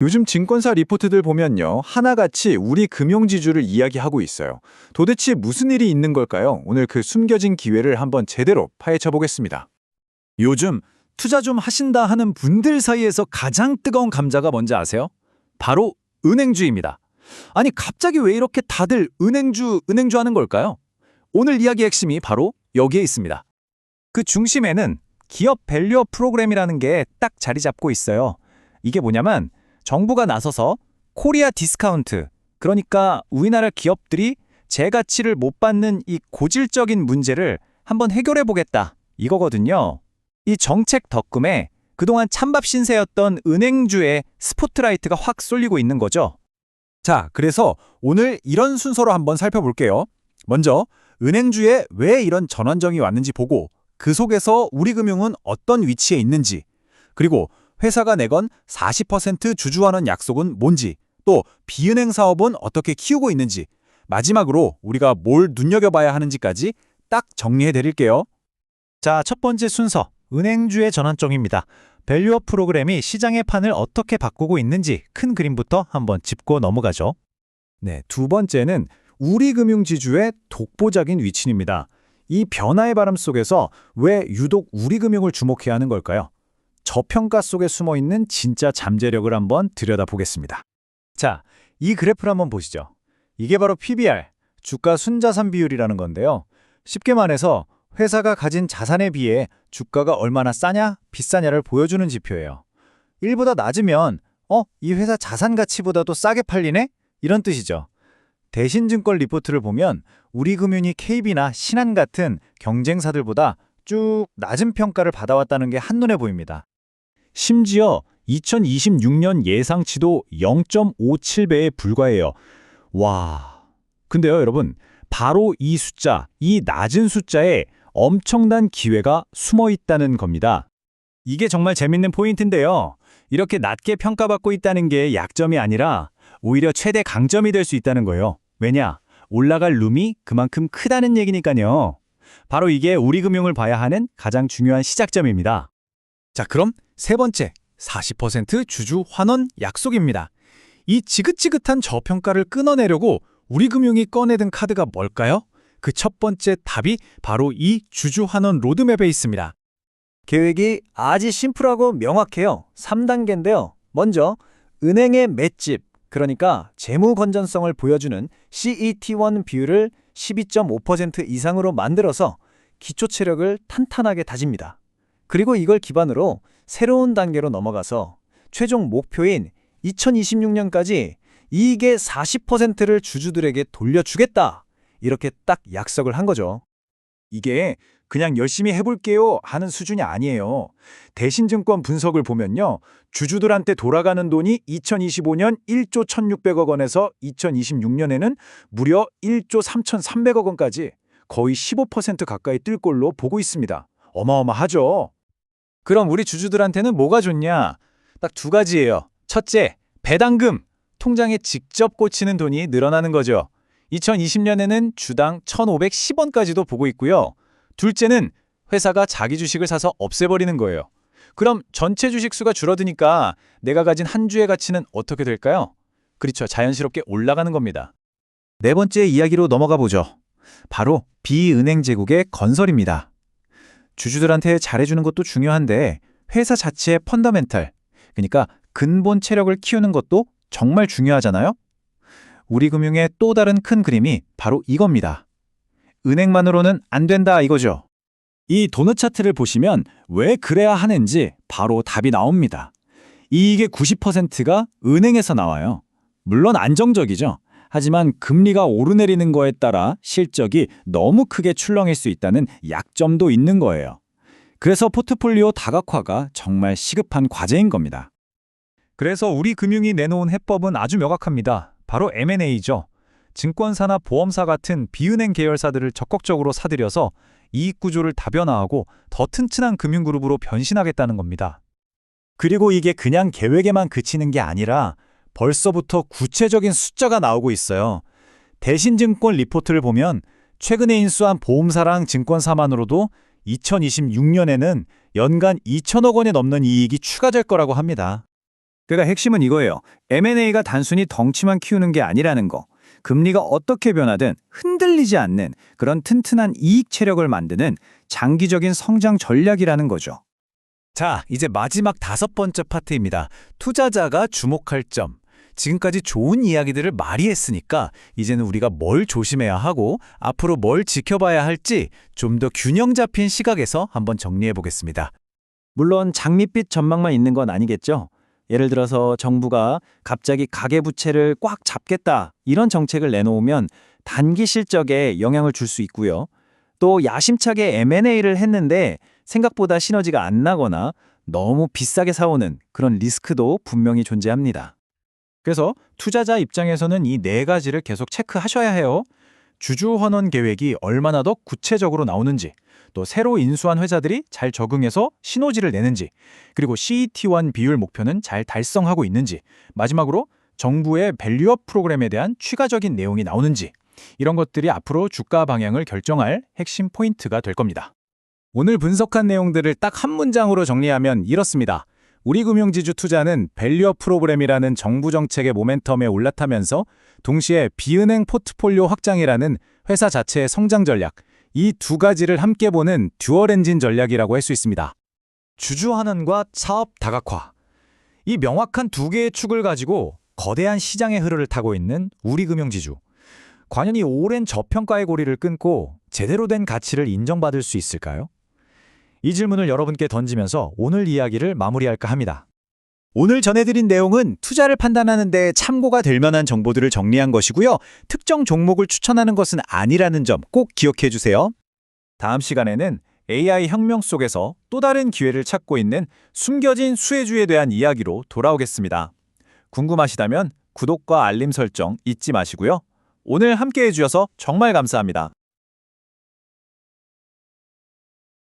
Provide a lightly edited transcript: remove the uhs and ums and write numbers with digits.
요즘 증권사 리포트들 보면요. 하나같이 우리 금융지주를 이야기하고 있어요. 도대체 무슨 일이 있는 걸까요? 오늘 그 숨겨진 기회를 한번 제대로 파헤쳐 보겠습니다. 요즘 투자 좀 하신다 하는 분들 사이에서 가장 뜨거운 감자가 뭔지 아세요? 바로 은행주입니다. 아니 갑자기 왜 이렇게 다들 은행주 하는 걸까요? 오늘 이야기의 핵심이 바로 여기에 있습니다. 그 중심에는 기업 밸류업 프로그램이라는 게 딱 자리 잡고 있어요. 이게 뭐냐면 정부가 나서서 코리아 디스카운트, 그러니까 우리나라 기업들이 제 가치를 못 받는 이 고질적인 문제를 한번 해결해 보겠다, 이거거든요. 이 정책 덕분에 그동안 찬밥 신세였던 은행주의 스포트라이트가 확 쏠리고 있는 거죠. 자, 그래서 오늘 이런 순서로 한번 살펴볼게요. 먼저 은행주에 왜 이런 전환정이 왔는지 보고 그 속에서 우리금융은 어떤 위치에 있는지, 그리고 회사가 내건 40% 주주환원 약속은 뭔지, 또 비은행 사업은 어떻게 키우고 있는지, 마지막으로 우리가 뭘 눈여겨봐야 하는지까지 딱 정리해 드릴게요. 자, 첫 번째 순서, 은행주의 전환점입니다. 밸류업 프로그램이 시장의 판을 어떻게 바꾸고 있는지 큰 그림부터 한번 짚고 넘어가죠. 네, 두 번째는 우리금융지주의 독보적인 위치입니다. 이 변화의 바람 속에서 왜 유독 우리금융을 주목해야 하는 걸까요? 저평가 속에 숨어있는 진짜 잠재력을 한번 들여다보겠습니다. 자, 이 그래프를 한번 보시죠. 이게 바로 PBR, 주가 순자산 비율이라는 건데요. 쉽게 말해서 회사가 가진 자산에 비해 주가가 얼마나 싸냐, 비싸냐를 보여주는 지표예요. 1보다 낮으면 이 회사 자산 가치보다도 싸게 팔리네? 이런 뜻이죠. 대신증권 리포트를 보면 우리금융이 KB나 신한 같은 경쟁사들보다 쭉 낮은 평가를 받아왔다는 게 한눈에 보입니다. 심지어 2026년 예상치도 0.57배에 불과해요. 와. 근데요, 여러분, 바로 이 숫자, 이 낮은 숫자에 엄청난 기회가 숨어 있다는 겁니다. 이게 정말 재밌는 포인트인데요. 이렇게 낮게 평가받고 있다는 게 약점이 아니라 오히려 최대 강점이 될 수 있다는 거예요. 왜냐? 올라갈 룸이 그만큼 크다는 얘기니까요. 바로 이게 우리금융을 봐야 하는 가장 중요한 시작점입니다. 자, 그럼 세 번째, 40% 주주 환원 약속입니다. 이 지긋지긋한 저평가를 끊어내려고 우리금융이 꺼내든 카드가 뭘까요? 그 첫 번째 답이 바로 이 주주 환원 로드맵에 있습니다. 계획이 아주 심플하고 명확해요. 3단계인데요. 먼저 은행의 맷집, 그러니까 재무 건전성을 보여주는 CET1 비율을 12.5% 이상으로 만들어서 기초 체력을 탄탄하게 다집니다. 그리고 이걸 기반으로 새로운 단계로 넘어가서 최종 목표인 2026년까지 이익의 40%를 주주들에게 돌려주겠다, 이렇게 딱 약속을 한 거죠. 이게 그냥 열심히 해볼게요 하는 수준이 아니에요. 대신증권 분석을 보면요, 주주들한테 돌아가는 돈이 2025년 1조 1,600억 원에서 2026년에는 무려 1조 3,300억 원까지 거의 15% 가까이 뜰 걸로 보고 있습니다. 어마어마하죠? 그럼 우리 주주들한테는 뭐가 좋냐? 딱 두 가지예요. 첫째, 배당금, 통장에 직접 꽂히는 돈이 늘어나는 거죠. 2020년에는 주당 1,510원까지도 보고 있고요. 둘째는 회사가 자기 주식을 사서 없애버리는 거예요. 그럼 전체 주식 수가 줄어드니까 내가 가진 한 주의 가치는 어떻게 될까요? 그렇죠. 자연스럽게 올라가는 겁니다. 네 번째 이야기로 넘어가 보죠. 바로 비은행 제국의 건설입니다. 주주들한테 잘해주는 것도 중요한데 회사 자체의 펀더멘탈, 그러니까 근본 체력을 키우는 것도 정말 중요하잖아요? 우리금융의 또 다른 큰 그림이 바로 이겁니다. 은행만으로는 안 된다, 이거죠. 이 도넛 차트를 보시면 왜 그래야 하는지 바로 답이 나옵니다. 이익의 90%가 은행에서 나와요. 물론 안정적이죠. 하지만 금리가 오르내리는 거에 따라 실적이 너무 크게 출렁일 수 있다는 약점도 있는 거예요. 그래서 포트폴리오 다각화가 정말 시급한 과제인 겁니다. 그래서 우리금융이 내놓은 해법은 아주 명확합니다. 바로 M&A죠. 증권사나 보험사 같은 비은행 계열사들을 적극적으로 사들여서 이익 구조를 다변화하고 더 튼튼한 금융그룹으로 변신하겠다는 겁니다. 그리고 이게 그냥 계획에만 그치는 게 아니라 벌써부터 구체적인 숫자가 나오고 있어요. 대신증권 리포트를 보면 최근에 인수한 보험사랑 증권사만으로도 2026년에는 연간 2천억 원이 넘는 이익이 추가될 거라고 합니다. 그러니까 핵심은 이거예요. M&A가 단순히 덩치만 키우는 게 아니라는 거. 금리가 어떻게 변하든 흔들리지 않는 그런 튼튼한 이익 체력을 만드는 장기적인 성장 전략이라는 거죠. 자, 이제 마지막 5번째 파트입니다. 투자자가 주목할 점. 지금까지 좋은 이야기들을 많이 했으니까 이제는 우리가 뭘 조심해야 하고 앞으로 뭘 지켜봐야 할지 좀 더 균형 잡힌 시각에서 한번 정리해 보겠습니다. 물론 장밋빛 전망만 있는 건 아니겠죠. 예를 들어서 정부가 갑자기 가계부채를 꽉 잡겠다 이런 정책을 내놓으면 단기 실적에 영향을 줄 수 있고요. 또 야심차게 M&A를 했는데 생각보다 시너지가 안 나거나 너무 비싸게 사오는 그런 리스크도 분명히 존재합니다. 그래서 투자자 입장에서는 이 4가지를 계속 체크하셔야 해요. 주주 환원 계획이 얼마나 더 구체적으로 나오는지, 또 새로 인수한 회사들이 잘 적응해서 시너지를 내는지, 그리고 CET1 비율 목표는 잘 달성하고 있는지, 마지막으로 정부의 밸류업 프로그램에 대한 추가적인 내용이 나오는지, 이런 것들이 앞으로 주가 방향을 결정할 핵심 포인트가 될 겁니다. 오늘 분석한 내용들을 딱 한 문장으로 정리하면 이렇습니다. 우리 금융지주 투자는 밸류업 프로그램이라는 정부 정책의 모멘텀에 올라타면서 동시에 비은행 포트폴리오 확장이라는 회사 자체의 성장 전략, 이 2가지를 함께 보는 듀얼 엔진 전략이라고 할 수 있습니다. 주주 환원과 사업 다각화. 이 명확한 2개의 축을 가지고 거대한 시장의 흐름을 타고 있는 우리 금융지주. 과연 이 오랜 저평가의 고리를 끊고 제대로 된 가치를 인정받을 수 있을까요? 이 질문을 여러분께 던지면서 오늘 이야기를 마무리할까 합니다. 오늘 전해드린 내용은 투자를 판단하는 데 참고가 될 만한 정보들을 정리한 것이고요. 특정 종목을 추천하는 것은 아니라는 점 꼭 기억해 주세요. 다음 시간에는 AI 혁명 속에서 또 다른 기회를 찾고 있는 숨겨진 수혜주에 대한 이야기로 돌아오겠습니다. 궁금하시다면 구독과 알림 설정 잊지 마시고요. 오늘 함께해 주셔서 정말 감사합니다.